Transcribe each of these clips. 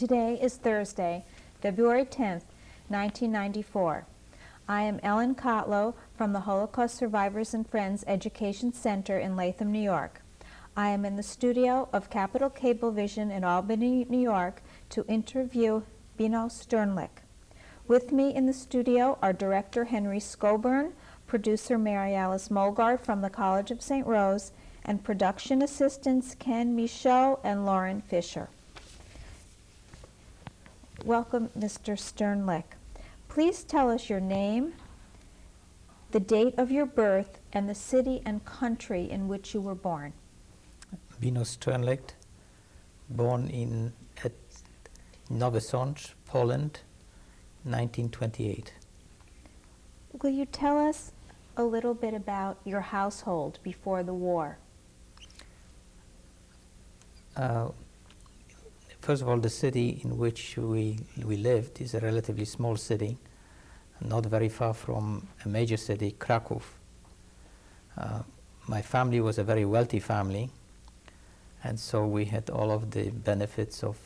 Today is Thursday, February 10th, 1994. I am Ellen Kotlow from the Holocaust Survivors and Friends Education Center in Latham, New York. I am in the studio of Capital Cablevision in Albany, New York to interview Beno Sternlicht. With me in the studio are Director Henry Scoburn, producer Mary Alice Mulgard from the College of St. Rose, and production assistants Ken Michaud and Lauren Fisher. Welcome, Mr. Sternlicht. Please tell us your name, the date of your birth, and the city and country in which you were born. Beno Sternlicht, born at Nowy-Sacz, Poland, 1928. Will you tell us a little bit about your household before the war? First of all, the city in which we lived is a relatively small city, not very far from a major city, Krakow. My family was a very wealthy family, and so we had all of the benefits of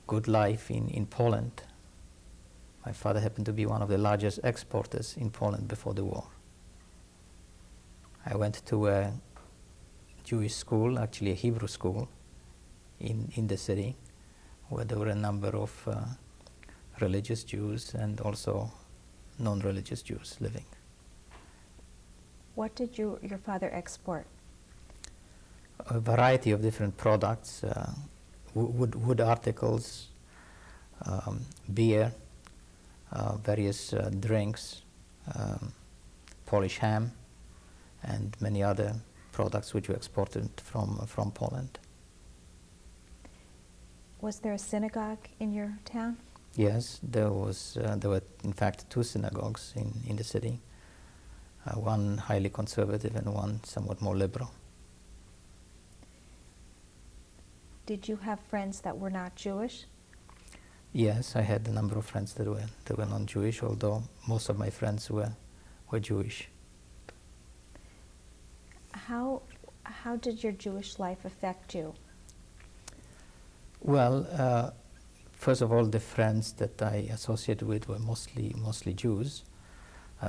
good life in Poland. My father happened to be one of the largest exporters in Poland before the war. I went to a Jewish school, actually a Hebrew school, in the city, where there were a number of religious Jews and also non-religious Jews living. What did your father export? A variety of different products, wood articles, beer, various drinks, Polish ham, and many other products which were exported from Poland. Was there a synagogue in your town? Yes, there were in fact two synagogues in the city, one highly conservative and one somewhat more liberal. Did you have friends that were not Jewish? Yes, I had a number of friends that were non-Jewish, although most of my friends were Jewish. How did your Jewish life affect you? Well, first of all, the friends that I associated with were mostly Jews.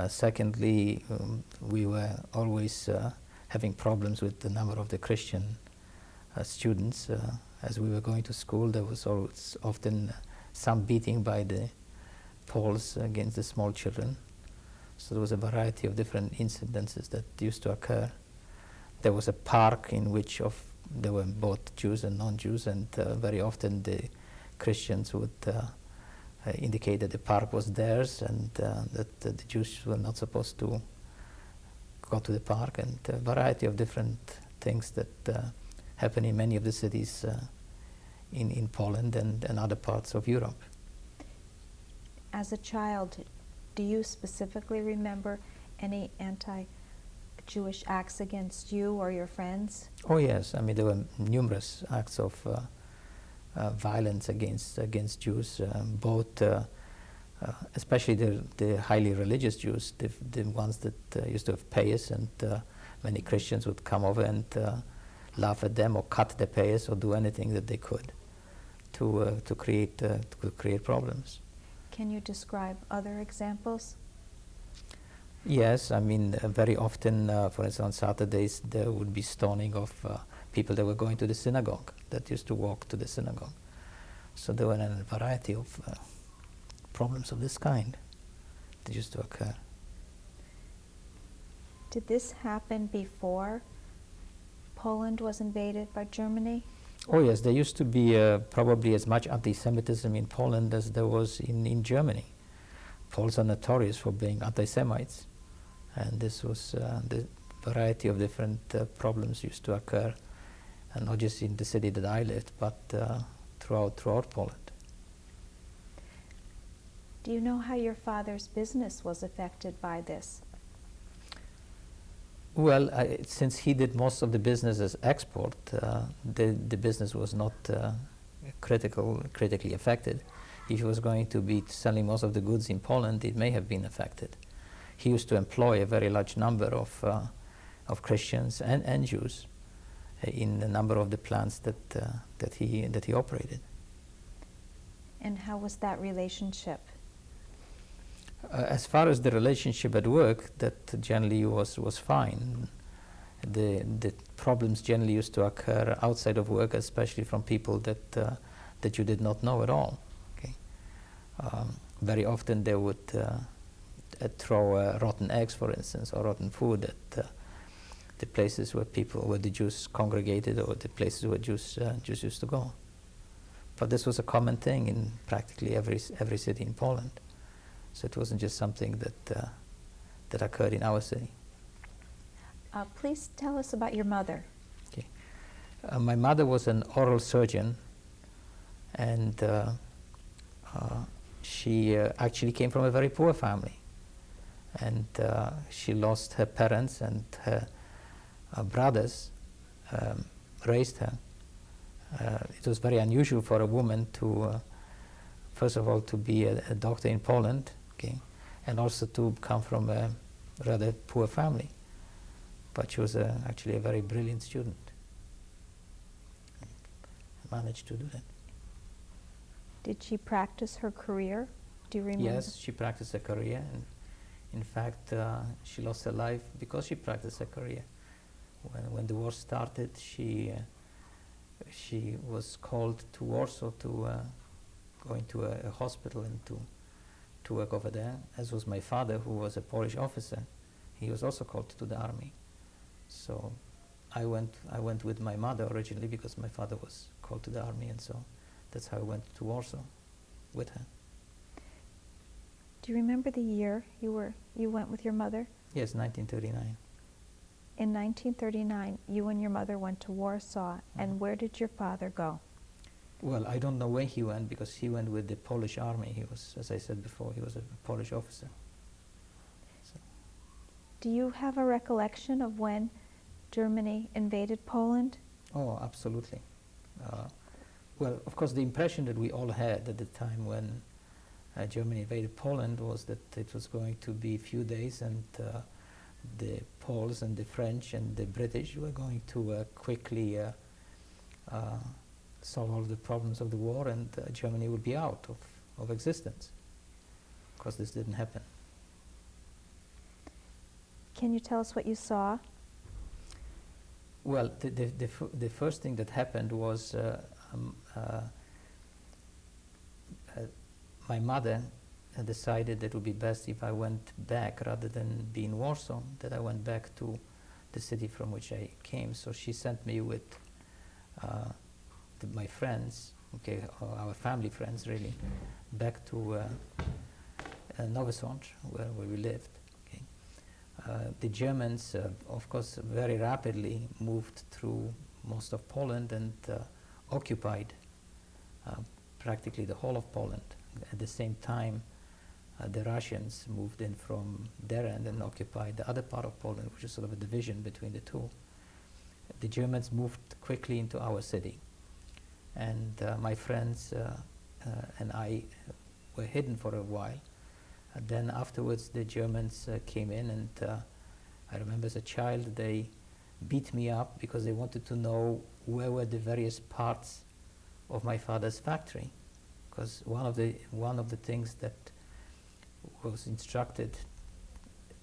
Secondly, we were always having problems with the number of the Christian students. As we were going to school, there was always often some beating by the Poles against the small children. So there was a variety of different incidences that used to occur. There was a park in which there were both Jews and non-Jews, and very often the Christians would indicate that the park was theirs and that the Jews were not supposed to go to the park, and a variety of different things that happen in many of the cities in Poland and other parts of Europe. As a child, do you specifically remember any anti-Jewish acts against you or your friends? Oh yes, I mean there were numerous acts of violence against Jews, both especially the highly religious Jews, the ones that used to have payas, and many Christians would come over and laugh at them or cut the payas or do anything that they could to create problems. Can you describe other examples? Yes, I mean very often, for instance, on Saturdays there would be stoning of people that were going to the synagogue, that used to walk to the synagogue. So there were a variety of problems of this kind that used to occur. Did this happen before Poland was invaded by Germany? Oh yes, there used to be probably as much anti-Semitism in Poland as there was in Germany. Poles are notorious for being anti-Semites, and this was the variety of different problems used to occur, and not just in the city that I lived, but throughout Poland. Do you know how your father's business was affected by this? Well, since he did most of the business as export, the business was not critically affected. If he was going to be selling most of the goods in Poland, it may have been affected. He used to employ a very large number of Christians and Jews in a number of the plants that he operated. And how was that relationship? As far as the relationship at work, that generally was fine. The problems generally used to occur outside of work, especially from people that you did not know at all. Okay, very often they would throw rotten eggs, for instance, or rotten food at the places where the Jews congregated, or the places where Jews used to go. But this was a common thing in practically every city in Poland. So it wasn't just something that occurred in our city. Please tell us about your mother. Okay. My mother was an oral surgeon, and she actually came from a very poor family. And she lost her parents, and her brothers raised her. It was very unusual for a woman to, first of all, to be a doctor in Poland, okay, and also to come from a rather poor family. But she was actually a very brilliant student. Managed to do that. Did she practice her career? Do you remember? Yes, she practiced her career, and in fact, she lost her life because she practiced her career. When the war started, she was called to Warsaw to go into a hospital and to work over there, as was my father, who was a Polish officer. He was also called to the army. So I went with my mother originally because my father was called to the army, and so that's how I went to Warsaw with her. Do you remember the year you went with your mother? Yes, 1939. In 1939, you and your mother went to Warsaw, and where did your father go? Well, I don't know where he went, because he went with the Polish army. He was, as I said before, he was a Polish officer. So. Do you have a recollection of when Germany invaded Poland? Oh, absolutely. Well, of course, the impression that we all had at the time when Germany invaded Poland was that it was going to be a few days, and the Poles and the French and the British were going to quickly solve all the problems of the war, and Germany would be out of existence. Of course, this didn't happen. Can you tell us what you saw? Well, the first thing that happened was my mother decided that it would be best if I went back rather than be in Warsaw, that I went back to the city from which I came. So she sent me with my friends, okay, our family friends really, back to Nowy-Sacz, where we lived. Okay. The Germans, of course, very rapidly moved through most of Poland and occupied practically the whole of Poland. At the same time, the Russians moved in from their end and occupied the other part of Poland, which is sort of a division between the two. The Germans moved quickly into our city, and my friends and I were hidden for a while. And then afterwards the Germans came in, and I remember as a child they beat me up because they wanted to know where were the various parts of my father's factory. Because one of the things that was instructed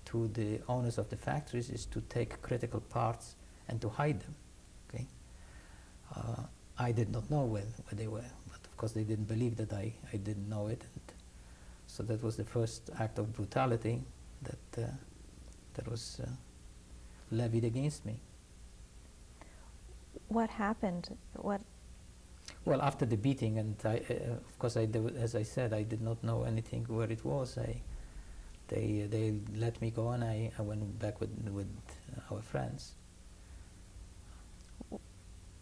to the owners of the factories is to take critical parts and to hide them. Okay, I did not know where they were, but of course they didn't believe that I didn't know it, and so that was the first act of brutality that was levied against me. What happened? Well, after the beating, and of course, as I said, I did not know anything where it was. They let me go, and I went back with our friends.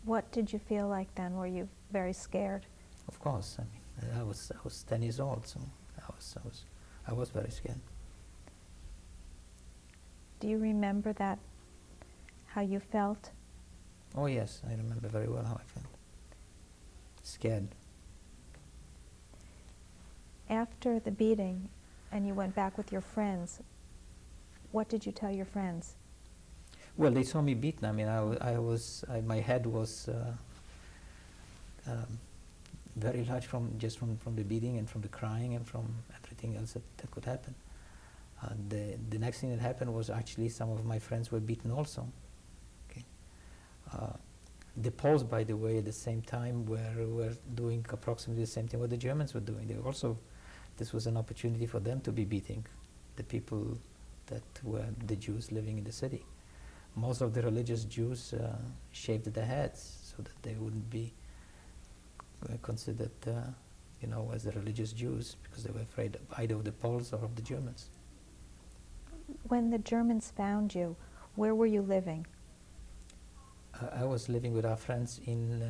What did you feel like then? Were you very scared? Of course, I mean, I was 10 years old, so I was very scared. Do you remember that? How you felt? Oh yes, I remember very well how I felt. Scared. After the beating, and you went back with your friends, what did you tell your friends? Well, they saw me beaten. I mean, my head was very large from the beating and from the crying and from everything else that could happen. The next thing that happened was actually some of my friends were beaten also. Okay. The Poles, by the way, at the same time were doing approximately the same thing what the Germans were doing. They also, this was an opportunity for them to be beating the people that were the Jews living in the city. Most of the religious Jews shaved their heads so that they wouldn't be considered, as the religious Jews, because they were afraid either of the Poles or of the Germans. When the Germans found you, where were you living? I was living with our friends in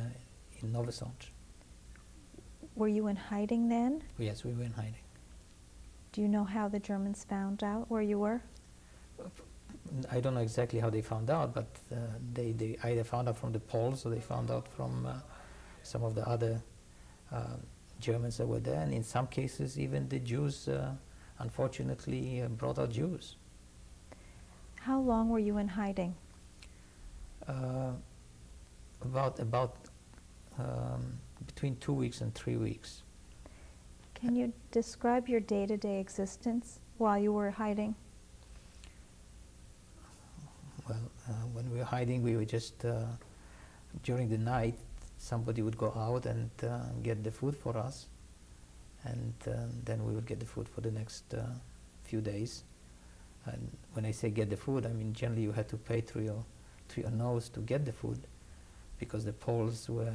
Nowy-Sacz. Were you in hiding then? Yes, we were in hiding. Do you know how the Germans found out where you were? I don't know exactly how they found out, but they either found out from the Poles or they found out from some of the other Germans that were there, and in some cases even the Jews unfortunately brought out Jews. How long were you in hiding? About between 2 weeks and 3 weeks. Can you describe your day-to-day existence while you were hiding? Well, when we were hiding, we were just, during the night, somebody would go out and get the food for us, and then we would get the food for the next few days. And when I say get the food, I mean generally you had to pay through your nose to get the food, because the Poles were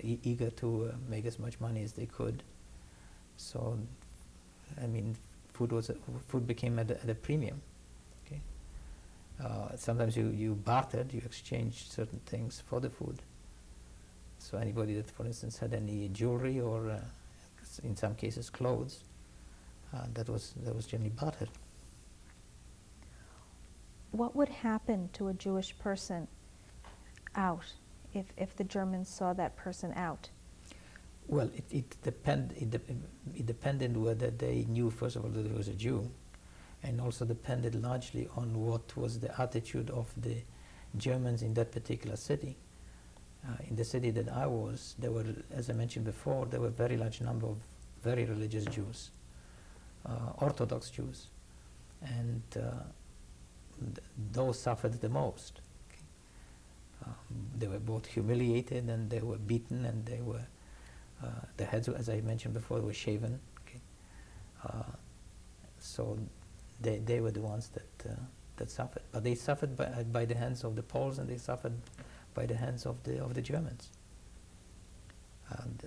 eager to make as much money as they could. So, I mean, food became at a premium. Okay. Sometimes you bartered, you exchanged certain things for the food. So anybody that, for instance, had any jewelry or, in some cases, clothes, that was generally bartered. What would happen to a Jewish person out if the Germans saw that person out? Well, it depended whether they knew, first of all, that he was a Jew, and also depended largely on what was the attitude of the Germans in that particular city. In the city that I was, there were, as I mentioned before, there were a very large number of very religious Jews, Orthodox Jews, and those suffered the most. Okay. They were both humiliated and they were beaten, and they were their heads, as I mentioned before, were shaven. Okay. So they were the ones that suffered, but they suffered by the hands of the Poles, and they suffered by the hands of the Germans.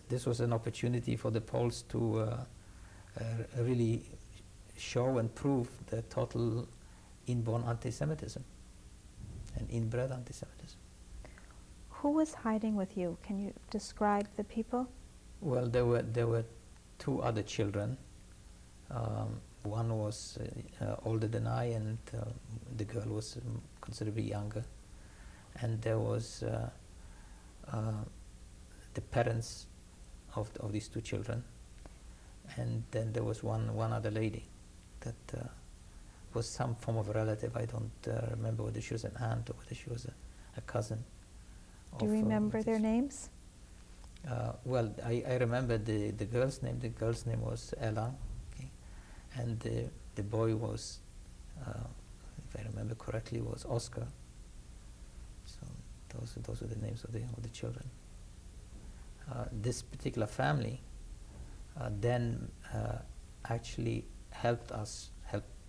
This was an opportunity for the Poles to really show and prove the total inborn anti-Semitism and inbred anti-Semitism. Who was hiding with you? Can you describe the people? Well, there were two other children. One was older than I, and the girl was considerably younger. And there was the parents of these two children, and then there was one other lady that was some form of relative. I don't remember whether she was an aunt or whether she was a cousin. Do you remember their names? Well, I remember the girl's name. The girl's name was Ella, okay? And the boy was, if I remember correctly, was Oscar. So those were the names of the children. This particular family then actually helped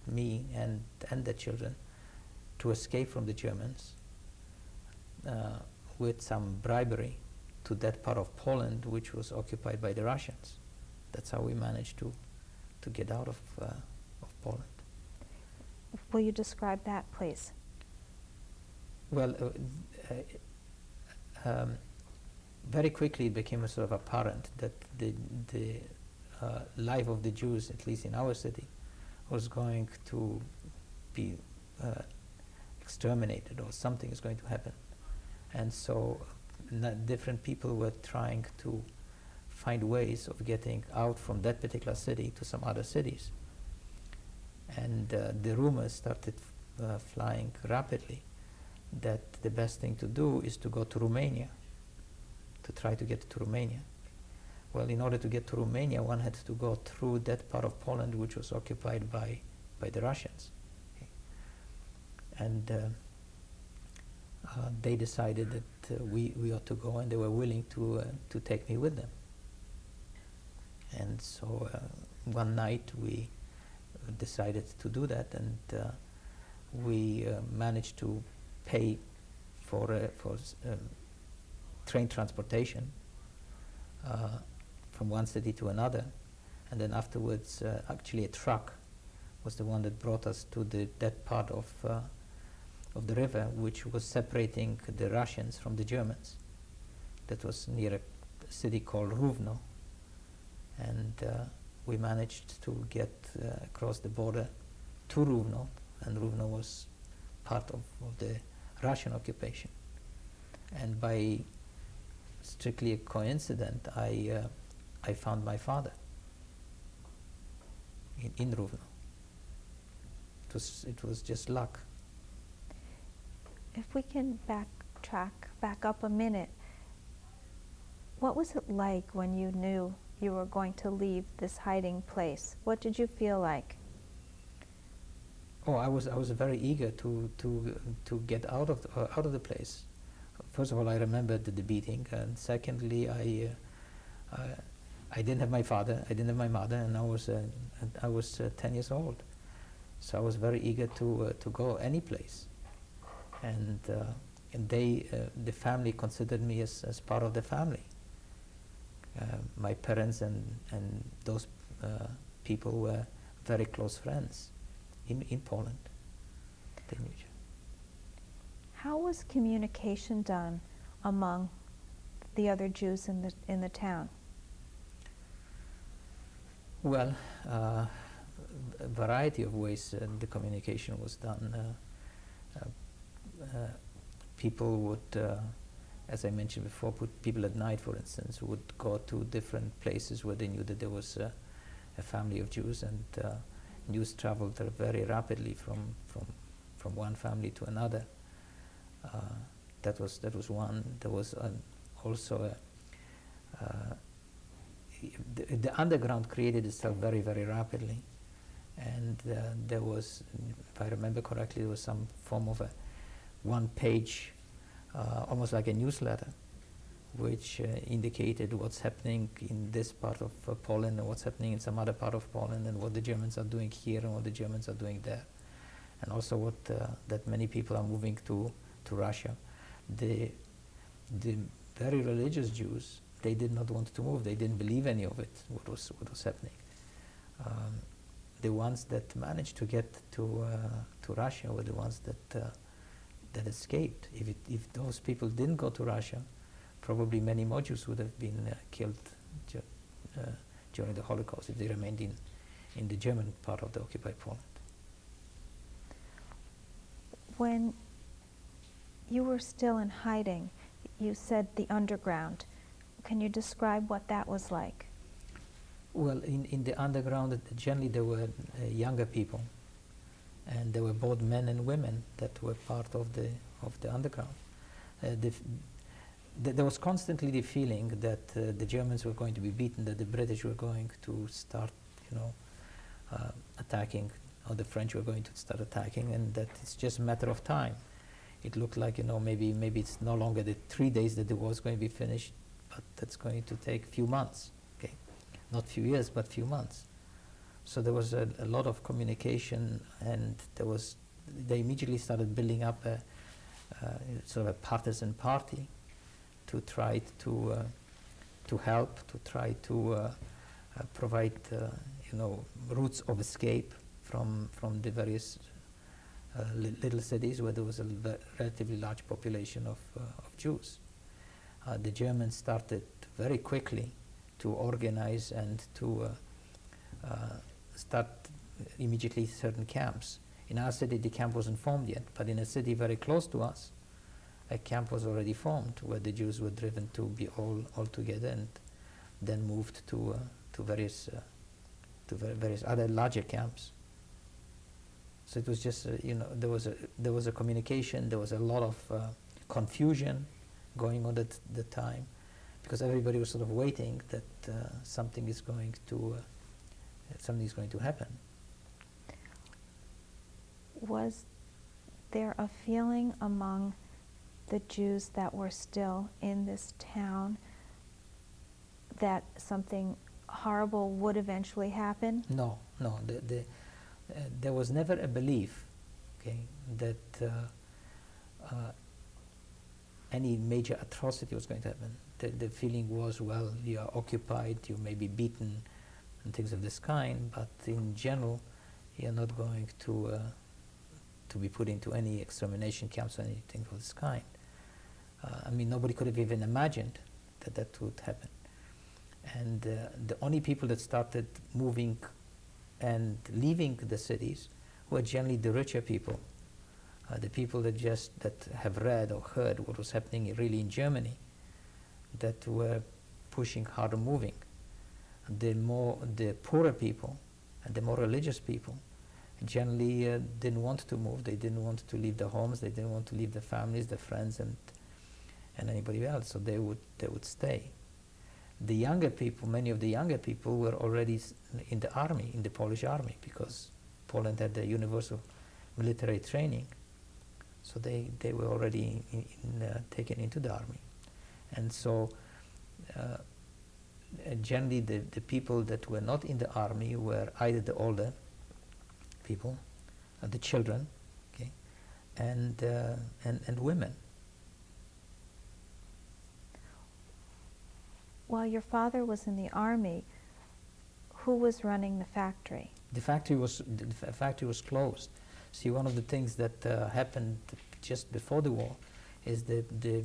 me and the children to escape from the Germans with some bribery to that part of Poland which was occupied by the Russians. That's how we managed to get out of Poland. Will you describe that, please? Well, very quickly it became sort of apparent that the life of the Jews, at least in our city, was going to be exterminated, or something is going to happen. And so different people were trying to find ways of getting out from that particular city to some other cities. And the rumors started flying rapidly that the best thing to do is to go to Romania, to try to get to Romania. Well, in order to get to Romania, one had to go through that part of Poland which was occupied by the Russians. Okay. And they decided that we ought to go, and they were willing to take me with them. And so one night we decided to do that, and we managed to pay for train transportation from one city to another, and then afterwards actually a truck was the one that brought us to that part of the river which was separating the Russians from the Germans. That was near a city called Ruvno, and we managed to get across the border to Ruvno, and Ruvno was part of the Russian occupation. And by strictly a coincidence, I found my father in Ruvno. It was just luck. If we can back up a minute, what was it like when you knew you were going to leave this hiding place? What did you feel like? Oh, I was very eager to get out of the place. First of all, I remembered the beating, and secondly, I didn't have my father, I didn't have my mother, and I was 10 years old, so I was very eager to go any place, and the family considered me as part of the family. My parents and those people were very close friends in Poland. They knew each other. How was communication done among the other Jews in the town? Well, a variety of ways the communication was done. People would, as I mentioned before, people at night, for instance, would go to different places where they knew that there was a family of Jews, and news traveled very rapidly from one family to another. That was one. There was also the underground created itself very, very rapidly, and there was, if I remember correctly, there was some form of a one-page, almost like a newsletter, which indicated what's happening in this part of Poland and what's happening in some other part of Poland, and what the Germans are doing here and what the Germans are doing there, and also what that many people are moving to Russia. The very religious Jews, they did not want to move. They didn't believe any of it, what was happening. The ones that managed to get to Russia were the ones that escaped. If those people didn't go to Russia, probably many more Jews would have been killed during the Holocaust if they remained in the German part of the occupied Poland. When you were still in hiding, you said the underground. Can you describe what that was like? Well, in the underground, generally there were younger people, and there were both men and women that were part of the underground. There was constantly the feeling that the Germans were going to be beaten, that the British were going to start, attacking, or the French were going to start attacking, and that it's just a matter of time. It looked like, maybe it's no longer the 3 days that the war is going to be finished, but that's going to take a few months. Okay, not few years, but few months. So there was a lot of communication, and they immediately started building up a sort of a partisan party to try to help, to try to provide routes of escape from the various little cities where there was a relatively large population of Jews. The Germans started very quickly to organize and to start immediately certain camps. In our city, the camp wasn't formed yet, but in a city very close to us, a camp was already formed where the Jews were driven to be all together, and then moved to various other larger camps. So it was just there was a communication, there was a lot of confusion going on at the time, because everybody was sort of waiting that something is going to happen. Was there a feeling among the Jews that were still in this town that something horrible would eventually happen? No. There was never a belief, okay, that any major atrocity was going to happen. The feeling was, well, you are occupied, you may be beaten, and things of this kind, but in general, you are not going to be put into any extermination camps or anything of this kind. I mean, nobody could have even imagined that would happen. And the only people that started moving and leaving the cities were generally the richer people, the people that have read or heard what was happening really in Germany, that were pushing harder moving. The poorer people and the more religious people generally didn't want to move. They didn't want to leave their homes. They didn't want to leave their families, their friends, and anybody else. So they would stay. The younger people, many of the younger people, were already in the army, in the Polish army, because Poland had the universal military training. So they were already taken into the army, and so generally the people that were not in the army were either the older people, the children, okay, and women. While your father was in the army, who was running the factory? The factory was closed. See, one of the things that happened just before the war is that the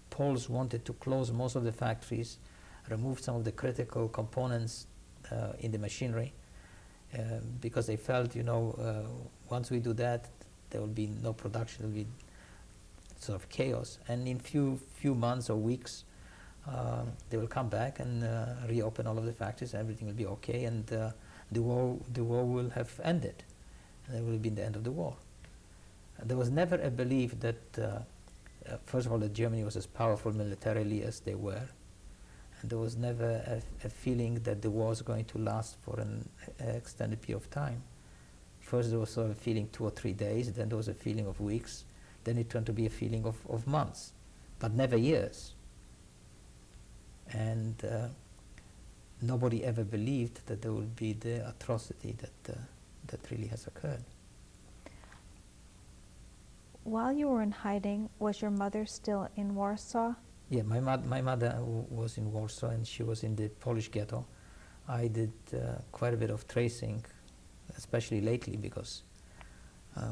Poles wanted to close most of the factories, remove some of the critical components in the machinery, because they felt, once we do that, there will be no production. There will be sort of chaos. And in few months or weeks, they will come back and reopen all of the factories. Everything will be okay, and the war will have ended. And that will be the end of the war. There was never a belief that, first of all, that Germany was as powerful militarily as they were, and there was never a feeling that the war was going to last for an extended period of time. First there was sort of a feeling 2 or 3 days, then there was a feeling of weeks, then it turned to be a feeling of months, but never years. And nobody ever believed that there would be the atrocity that really has occurred. While you were in hiding, was your mother still in Warsaw? Yeah, my mother was in Warsaw, and she was in the Polish ghetto. I did quite a bit of tracing, especially lately, because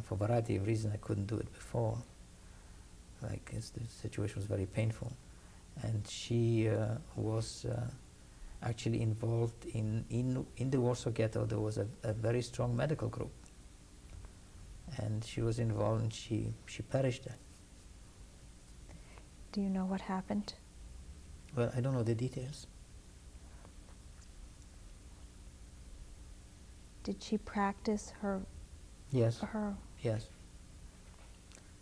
for a variety of reasons I couldn't do it before. Like, the situation was very painful. And she was actually involved in the Warsaw ghetto. There was a very strong medical group, and she was involved, and she perished there. Do you know what happened? Well, I don't know the details. Did she practice her? Yes. Her yes.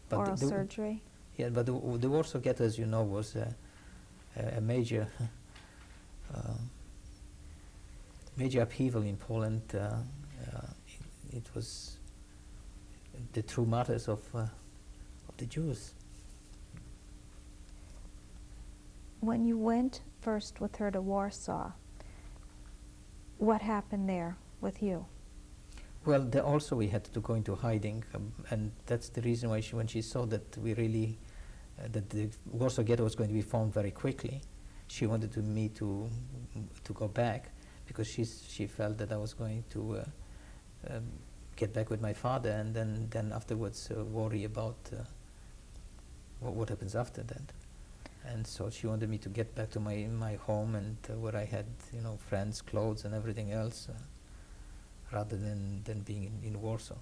But oral surgery? Yeah, but the Warsaw ghetto, as you know, was a major major upheaval in Poland. It was the true martyrs of the Jews. When you went first with her to Warsaw, what happened there with you? Well, there also we had to go into hiding, and that's the reason why when she saw that we really that the Warsaw ghetto was going to be formed very quickly, she wanted me to go back, because she felt that I was going to get back with my father, and then afterwards worry about what happens after that. And so she wanted me to get back to my home, and where I had friends, clothes, and everything else, rather than being in Warsaw.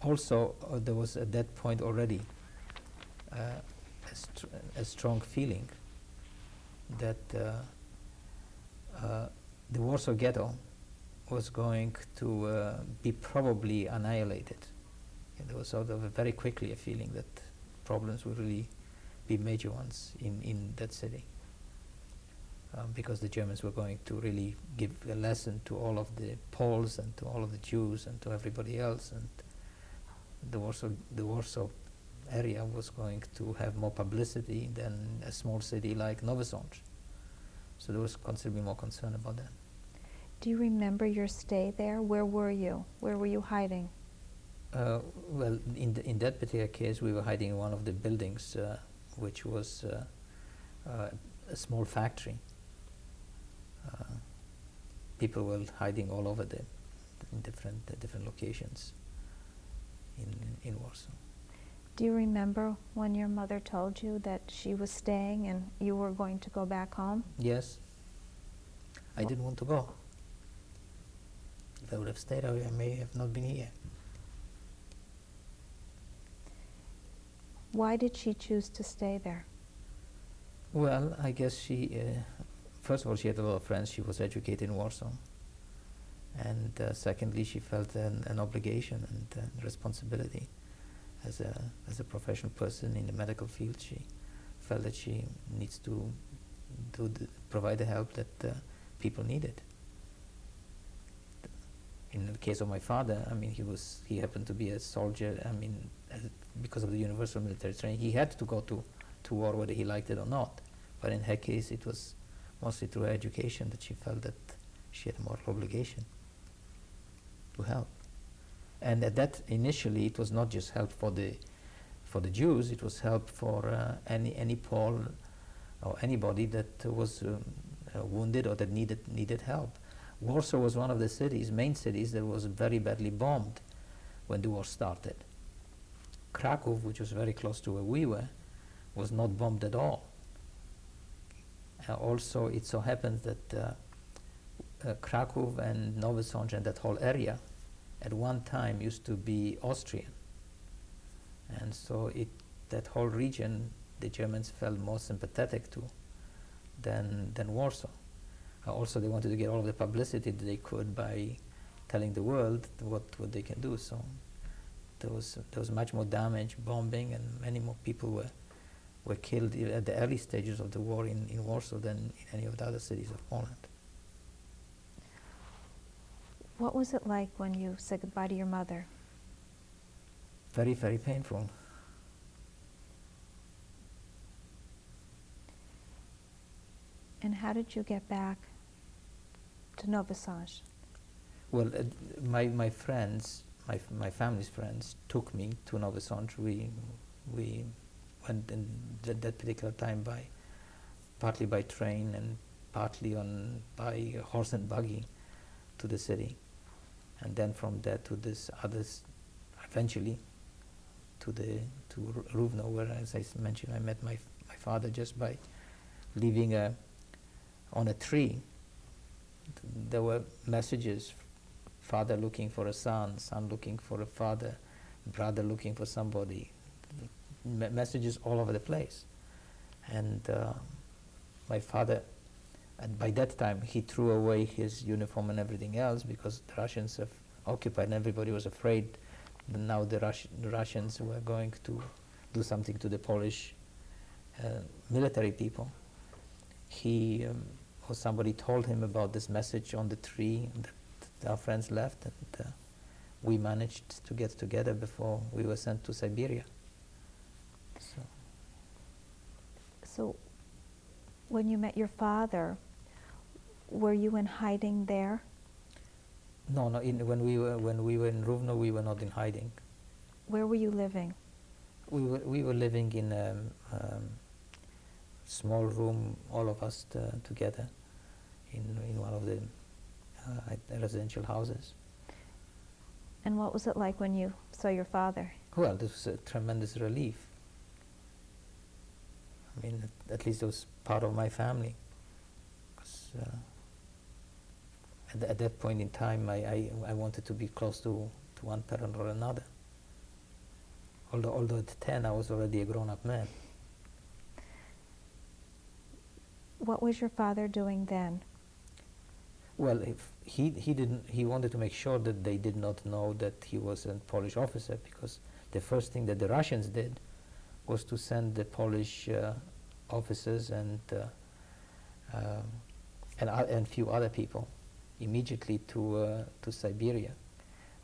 Also, there was at that point already a strong feeling that the Warsaw ghetto was going to be probably annihilated. And there was sort of very quickly a feeling that problems would really be major ones in that city. because the Germans were going to really give a lesson to all of the Poles and to all of the Jews and to everybody else, and the Warsaw area was going to have more publicity than a small city like Nowy-Sacz. So there was considerably more concern about that. Do you remember your stay there? Where were you? Where were you hiding? Well, in that particular case, we were hiding in one of the buildings, which was a small factory. People were hiding all over in different locations in Warsaw. Do you remember when your mother told you that she was staying and you were going to go back home? Yes. I didn't want to go. If I would have stayed, I may have not been here. Why did she choose to stay there? Well, I guess she, first of all, she had a lot of friends. She was educated in Warsaw. And secondly, she felt an obligation and responsibility. As a professional person in the medical field, she felt that she needs to provide the help that people needed. In the case of my father, I mean, he happened to be a soldier. I mean, because of the universal military training, he had to go to war whether he liked it or not. But in her case, it was mostly through her education that she felt that she had a moral obligation to help. And at that, initially, it was not just help for the Jews. It was help for any Pole or anybody that was wounded or that needed help. Warsaw was one of the main cities that was very badly bombed when the war started. Krakow, which was very close to where we were, was not bombed at all. Also, it so happens that Krakow and Nowy-Sacz and that whole area at one time used to be Austrian. And so that whole region, the Germans felt more sympathetic to than Warsaw. Also, they wanted to get all of the publicity that they could by telling the world what they can do. So there was much more damage, bombing, and many more people were killed at the early stages of the war in Warsaw than in any of the other cities of Poland. What was it like when you said goodbye to your mother? Very, very painful. And how did you get back to Nowy-Sacz? Well, my friends, my family's friends, took me to Nowy-Sacz. We went in that particular time partly by train and partly by horse and buggy to the city, and then from there to this others, eventually to Ruvno, where, as I mentioned, I met my father just by leaving on a tree. There were messages: father looking for a son, son looking for a father, brother looking for somebody. Messages all over the place. And my father, and by that time, he threw away his uniform and everything else because the Russians have occupied, and everybody was afraid that now the Russians were going to do something to the Polish military people. He or somebody told him about this message on the tree that our friends left, and we managed to get together before we were sent to Siberia. So when you met your father, were you in hiding there? No. When we were in Ruvno, we were not in hiding. Where were you living? We were living in a small room, all of us together, in one of the residential houses. And what was it like when you saw your father? Well, this was a tremendous relief. I mean, at least it was part of my family. 'Cause, at that point in time, I wanted to be close to one parent or another. Although at 10, I was already a grown-up man. What was your father doing then? Well, he wanted to make sure that they did not know that he was a Polish officer, because the first thing that the Russians did was to send the Polish officers and and few other people immediately to Siberia.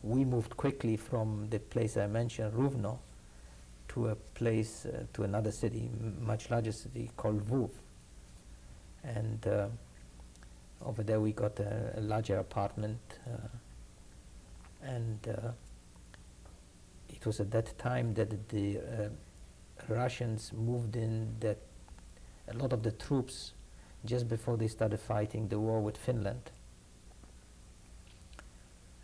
We moved quickly from the place I mentioned, Rovno, to a place, to another city, much larger city called Lviv. And over there we got a larger apartment, and it was at that time that the Russians moved in, that a lot of the troops, just before they started fighting the war with Finland,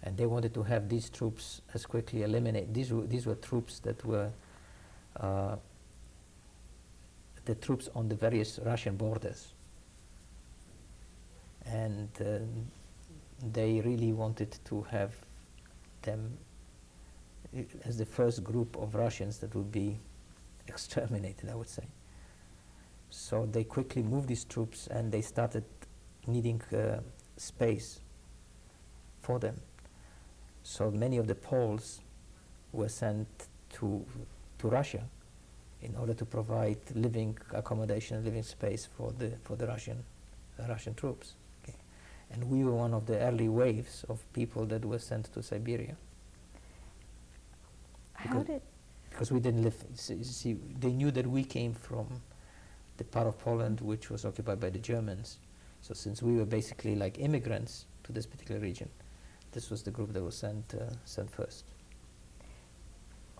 and they wanted to have these troops as quickly eliminated. These were troops that were the troops on the various Russian borders, and they really wanted to have them as the first group of Russians that would be exterminated, I would say. So they quickly moved these troops, and they started needing space for them. So many of the Poles were sent to Russia in order to provide living accommodation, living space for the Russian troops. Okay. And we were one of the early waves of people that were sent to Siberia. Because we didn't live. See, they knew that we came from the part of Poland which was occupied by the Germans. So since we were basically like immigrants to this particular region, this was the group that was sent first.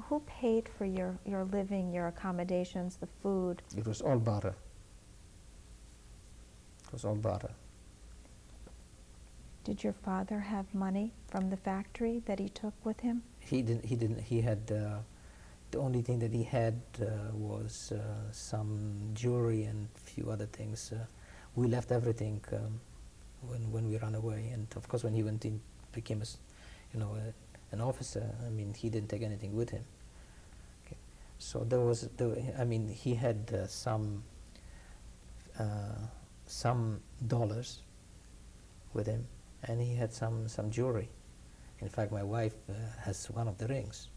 Who paid for your living, your accommodations, the food? It was all barter. It was all barter. Did your father have money from the factory that he took with him? He didn't. He had the only thing that he had was some jewelry and a few other things. We left everything when we ran away, and of course when he went in, became an officer. I mean, he didn't take anything with him. Okay. So there was, I mean, he had some dollars with him, and he had some jewelry. In fact, my wife has one of the rings.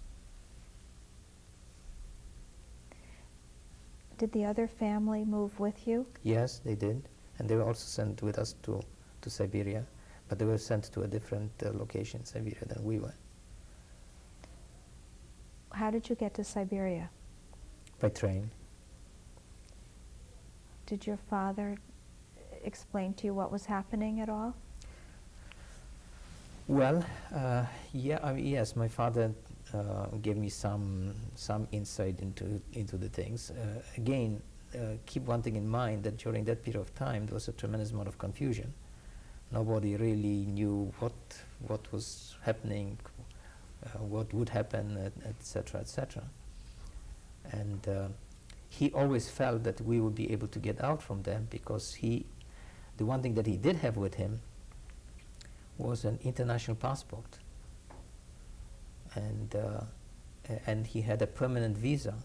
Did the other family move with you? Yes, they did, and they were also sent with us to Siberia, but they were sent to a different location in Siberia than we were. How did you get to Siberia? By train. Did your father explain to you what was happening at all? Well, yeah, I mean, yes, my father gave me some insight into the things. Again, keep one thing in mind, that during that period of time there was a tremendous amount of confusion. Nobody really knew what was happening, what would happen, etc., etc. And he always felt that we would be able to get out from them, because the one thing that he did have with him was an international passport, and he had a permanent visa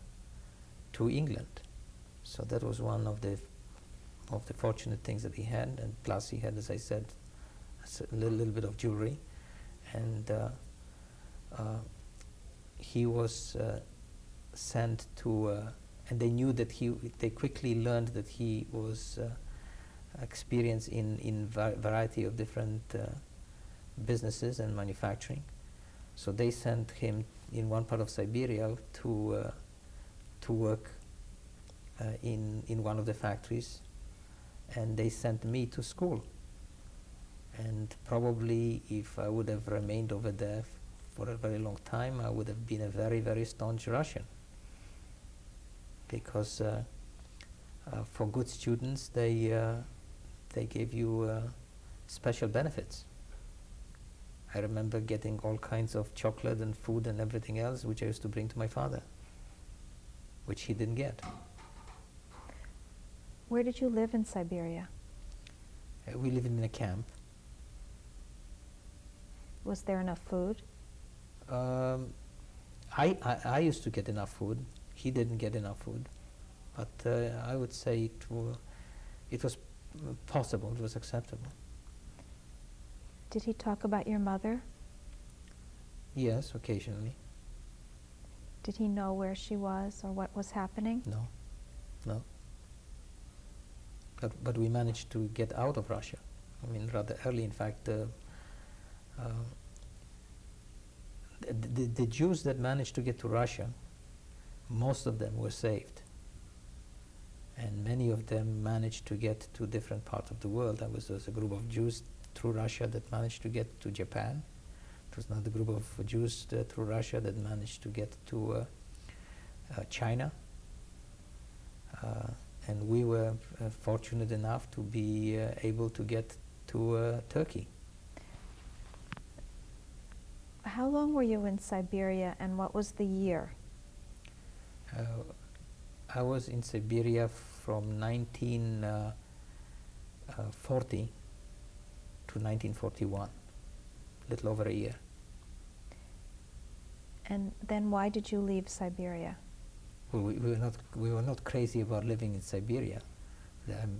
to England. So that was one of the fortunate things that he had, and plus he had, as I said, a little bit of jewelry, and he was sent to, and they knew that they quickly learned that he was experienced in variety of different businesses and manufacturing. So they sent him in one part of Siberia to work in one of the factories, and they sent me to school. And probably if I would have remained over there for a very long time, I would have been a very, very staunch Russian, because for good students they gave you special benefits. I remember getting all kinds of chocolate and food and everything else, which I used to bring to my father, which he didn't get. Where did you live in Siberia? We lived in a camp. Was there enough food? I used to get enough food. He didn't get enough food, but I would say it was possible. It was acceptable. Did he talk about your mother? Yes, occasionally. Did he know where she was or what was happening? No. but we managed to get out of Russia. I mean, rather early. In fact, the Jews that managed to get to Russia, most of them were saved, and many of them managed to get to different parts of the world. There was a group of Jews through Russia that managed to get to Japan. There was another group of Jews through Russia that managed to get to China. And we were fortunate enough to be able to get to Turkey. How long were you in Siberia, and what was the year? I was in Siberia from 1940 to 1941, a little over a year. And then why did you leave Siberia? Well, we were not crazy about living in Siberia.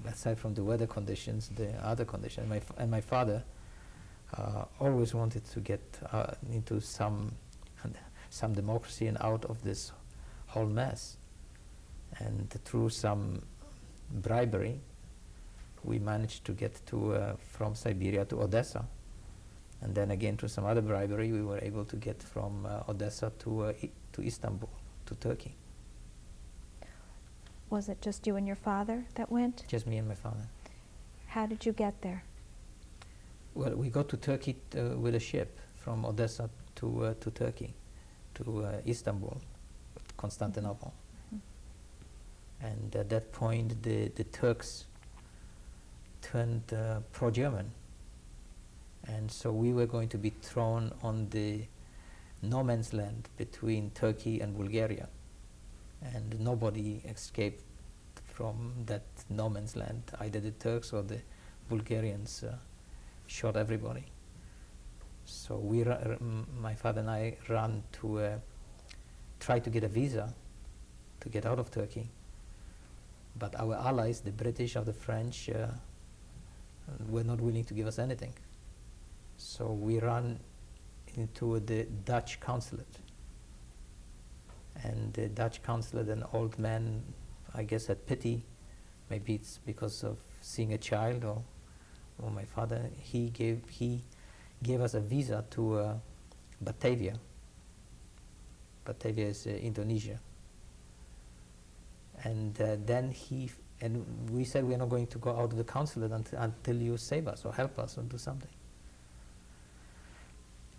Aside from the weather conditions, the other conditions, my father always wanted to get into some democracy and out of this whole mess. And through some bribery, we managed to get to from Siberia to Odessa, and then again through some other bribery, we were able to get from Odessa to Istanbul, to Turkey. Was it just you and your father that went? Just me and my father. How did you get there? Well, we got to Turkey with a ship from Odessa to Turkey, to Istanbul, Constantinople. Mm-hmm. And at that point, the Turks turned pro-German. And so we were going to be thrown on the no man's land between Turkey and Bulgaria. And nobody escaped from that no man's land. Either the Turks or the Bulgarians shot everybody. So my father and I ran to try to get a visa to get out of Turkey. But our allies, the British or the French, were not willing to give us anything. So we ran into the Dutch consulate. And the Dutch consulate, an old man, I guess, had pity. Maybe it's because of seeing a child, or my father. He gave us a visa to Batavia. Batavia is Indonesia. And then we said, we are not going to go out of the consulate until you save us or help us or do something.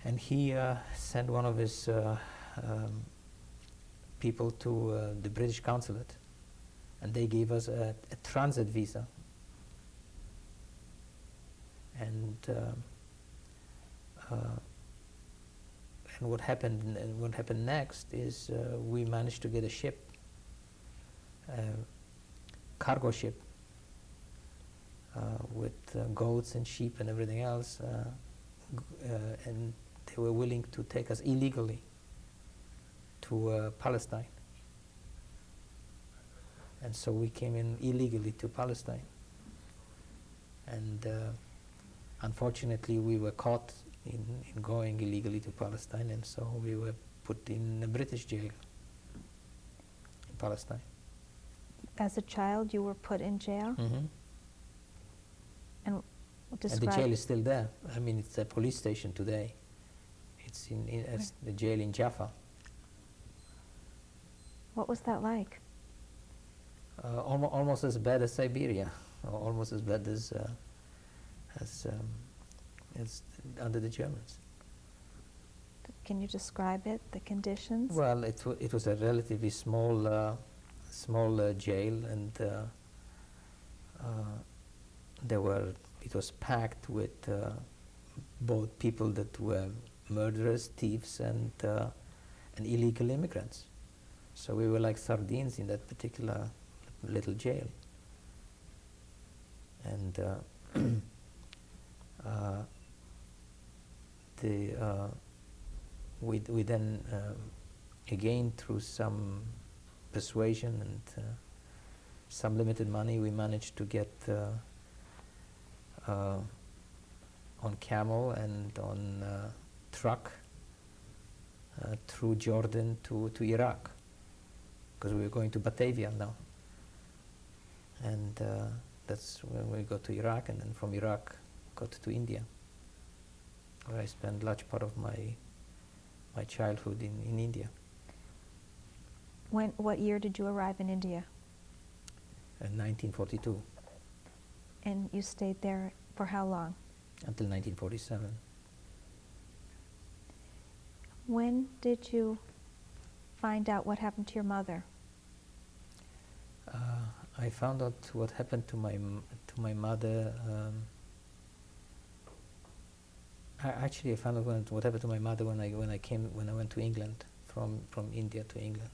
And he sent one of his people to the British consulate, and they gave us a transit visa. And what happened next is we managed to get a ship, cargo ship, with goats and sheep and everything else, and they were willing to take us illegally to Palestine. And so we came in illegally to Palestine. And unfortunately, we were caught in going illegally to Palestine, and so we were put in a British jail in Palestine. As a child, you were put in jail? Mm-hmm. And the jail is still there. I mean, it's a police station today. It's in the jail in Jaffa. What was that like? Almost as bad as Siberia, or almost as bad as under the Germans. Can you describe it, the conditions? Well, it was a relatively small jail, and it was packed with both people that were murderers, thieves, and illegal immigrants. So we were like sardines in that particular little jail. And we then again, through some persuasion and some limited money, we managed to get on camel and on truck through Jordan to Iraq, because we were going to Batavia now. And that's when we got to Iraq, and then from Iraq got to India, where I spent large part of my childhood in India. What year did you arrive in India? In 1942 And you stayed there for how long? until 1947. When did you find out what happened to your mother? I found out what happened to my mother. Actually, I found out what happened to my mother when I went to England from India to England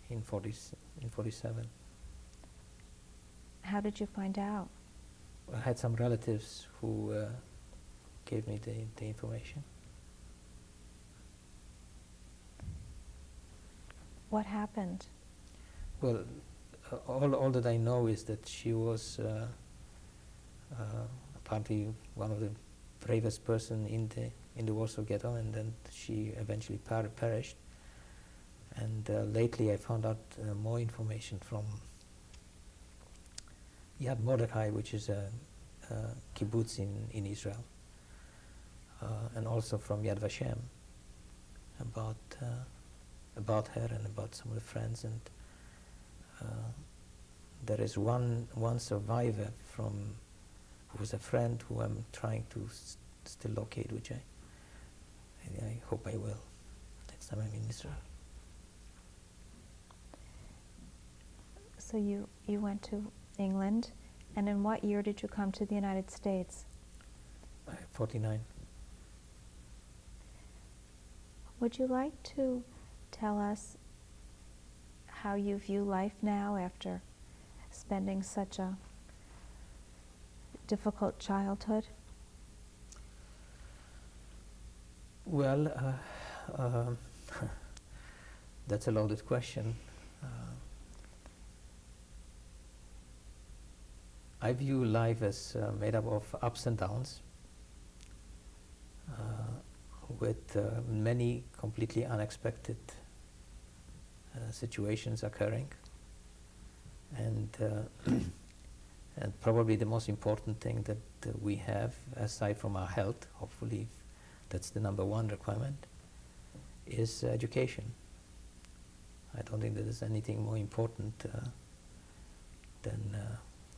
in 47. How did you find out? I had some relatives who gave me the information. What happened? Well, all that I know is that she was apparently one of the bravest person in the Warsaw Ghetto, and then she eventually perished. And lately I found out more information from Yad Mordechai, which is a kibbutz in Israel, and also from Yad Vashem about her and about some of the friends. And there is one survivor who was a friend who I'm trying to still locate, which I hope I will next time I'm in Israel. So you went to England, and in what year did you come to the United States? 49. Would you like to tell us how you view life now after spending such a difficult childhood? Well, that's a loaded question. I view life as made up of ups and downs, with many completely unexpected situations occurring, and and probably the most important thing that we have, aside from our health, hopefully that's the number one requirement, is education. I don't think that there's anything more important than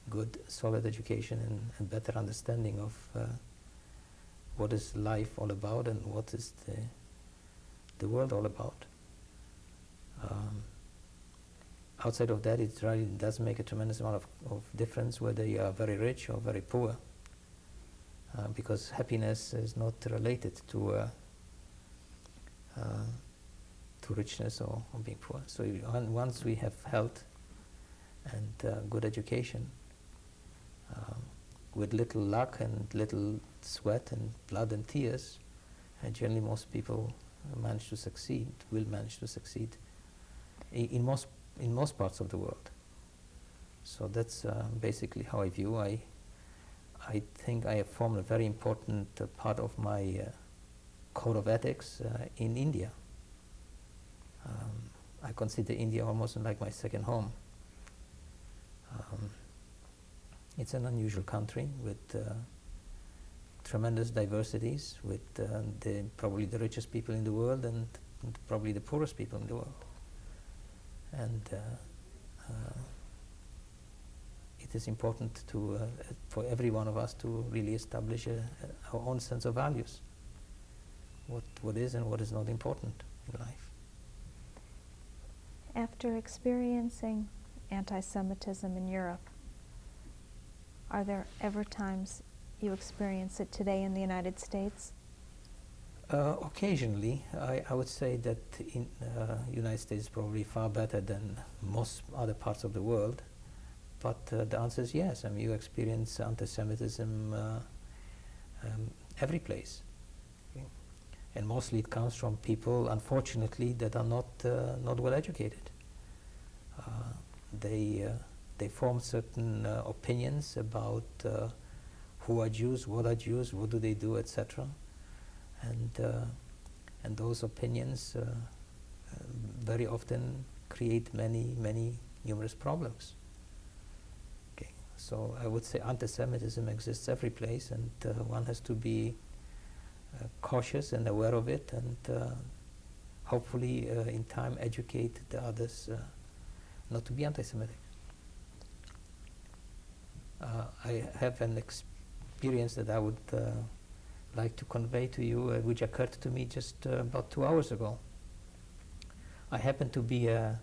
good, solid education and better understanding of what is life all about and what is the world all about. Outside of that, it really does make a tremendous amount of difference whether you are very rich or very poor, because happiness is not related to richness or being poor. So once we have health and good education, with little luck and little sweat and blood and tears, generally most people will manage to succeed in most parts of the world. So that's basically how I view. I think I have formed a very important part of my code of ethics in India. I consider India almost like my second home. It's an unusual country with tremendous diversities, with probably the richest people in the world and probably the poorest people in the world. And it is important for every one of us to really establish our own sense of values, what is and what is not important in life. After experiencing anti-Semitism in Europe, are there ever times you experience it today in the United States? Occasionally. I would say that in United States is probably far better than most other parts of the world, but the answer is yes. I mean, you experience anti-Semitism every place. Okay? And mostly it comes from people, unfortunately, that are not well educated. They form certain opinions about who are Jews, what do they do, etc. And those opinions very often create many numerous problems. Okay, So I would say anti-Semitism exists every place, and one has to be cautious and aware of it, and hopefully in time educate the others not to be anti-Semitic. I have an experience that I would like to convey to you, which occurred to me just about 2 hours ago. I happen to be a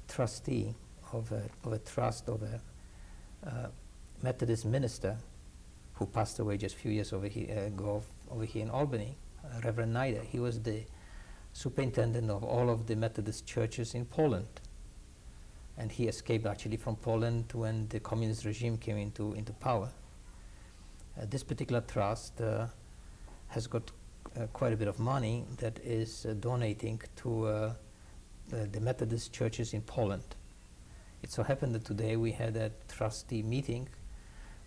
trustee of a trust of a Methodist minister who passed away just a few years ago over here in Albany, Reverend Nida. He was the superintendent of all of the Methodist churches in Poland. And he escaped actually from Poland when the communist regime came into power. This particular trust has got quite a bit of money that is donating to the Methodist churches in Poland. It so happened that today we had a trustee meeting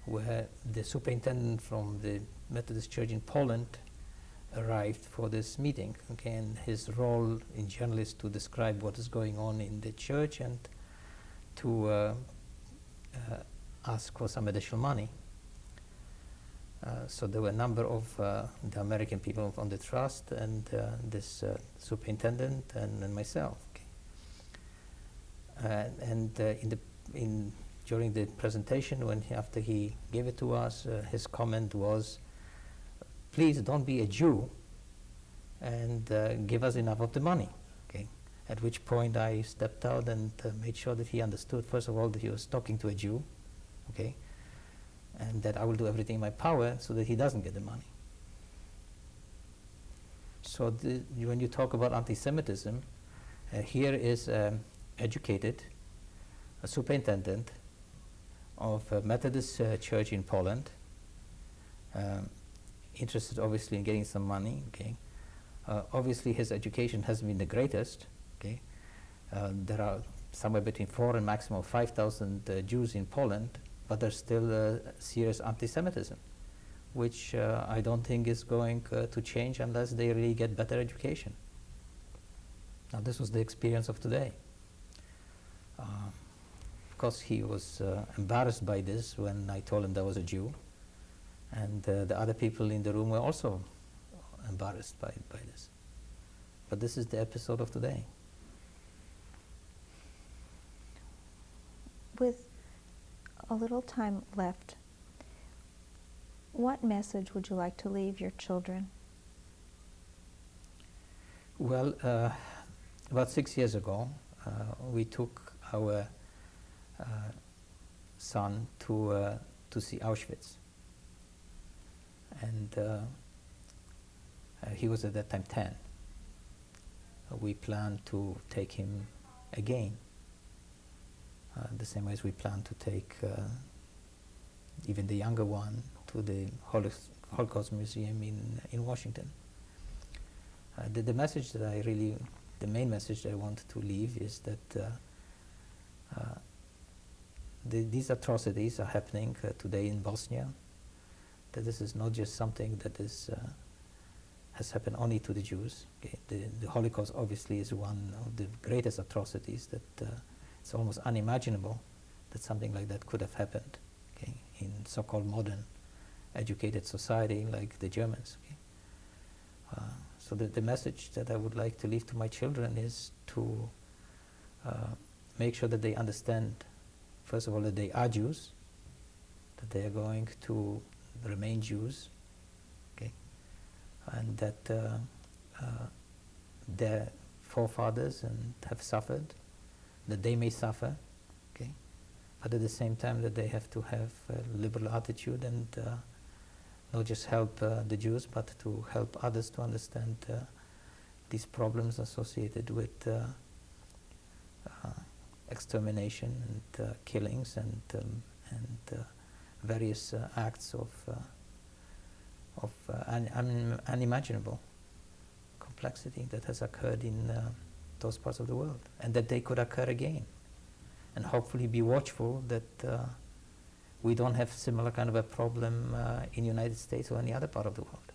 where the superintendent from the Methodist Church in Poland arrived for this meeting. Okay, and his role in general is to describe what is going on in the church and to ask for some additional money. So there were a number of the American people on the trust, and this superintendent and myself. Okay. During the presentation, after he gave it to us, his comment was, "Please don't be a Jew, and give us enough of the money." Okay. At which point I stepped out and made sure that he understood, first of all, that he was talking to a Jew, okay, and that I will do everything in my power so that he doesn't get the money. So when you talk about anti-Semitism, here is educated, a superintendent of a Methodist church in Poland, interested obviously in getting some money. Okay, obviously his education hasn't been the greatest. Okay, there are somewhere between 4 and maximum 5,000 Jews in Poland, but there's still serious anti-Semitism, which I don't think is going to change unless they really get better education. Now, this was the experience of today. Of course, he was embarrassed by this when I told him that I was a Jew, and the other people in the room were also embarrassed by this. But this is the episode of today. With a little time left, what message would you like to leave your children? Well, about 6 years ago, we took our son to see Auschwitz, and he was at that time 10. We planned to take him again, the same way as we plan to take even the younger one to the Holocaust Museum in Washington. The message that the main message that I want to leave is that these atrocities are happening today in Bosnia, that this is not just something that has happened only to the Jews. Okay? The Holocaust obviously is one of the greatest atrocities that it's almost unimaginable that something like that could have happened, okay, in so-called modern educated society like the Germans. Okay? So the message that I would like to leave to my children is to make sure that they understand, first of all, that they are Jews, that they are going to remain Jews, okay, and that their forefathers have suffered, that they may suffer, okay, but at the same time that they have to have a liberal attitude and not just help the Jews, but to help others to understand these problems associated with extermination and killings and various acts of unimaginable complexity that has occurred in those parts of the world, and that they could occur again, and hopefully be watchful that we don't have similar kind of a problem in the United States or any other part of the world.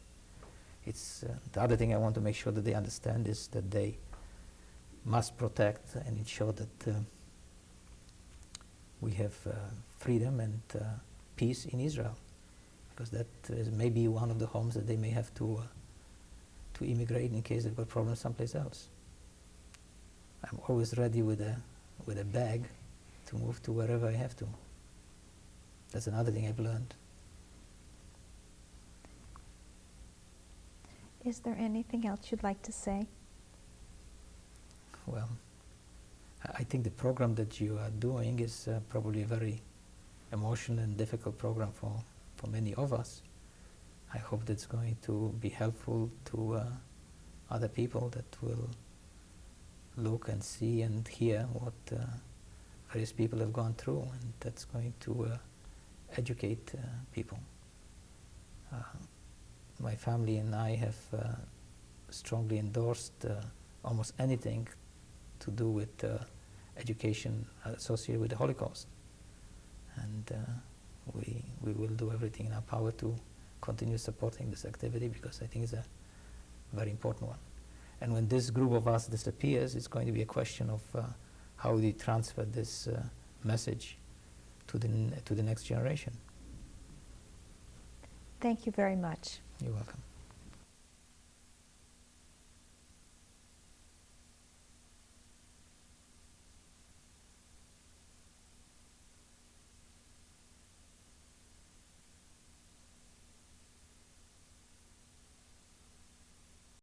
It's the other thing I want to make sure that they understand is that they must protect and ensure that we have freedom and peace in Israel, because that is maybe one of the homes that they may have to immigrate in case they've got problems someplace else. I'm always ready with a bag to move to wherever I have to. That's another thing I've learned. Is there anything else you'd like to say? Well, I think the program that you are doing is probably a very emotional and difficult program for many of us. I hope that's going to be helpful to other people that will look and see and hear what various people have gone through, and that's going to educate people. My family and I have strongly endorsed almost anything to do with education associated with the Holocaust, and we will do everything in our power to continue supporting this activity, because I think it's a very important one. And when this group of us disappears, it's going to be a question of how we transfer this message to the next generation. Thank you very much. You're welcome.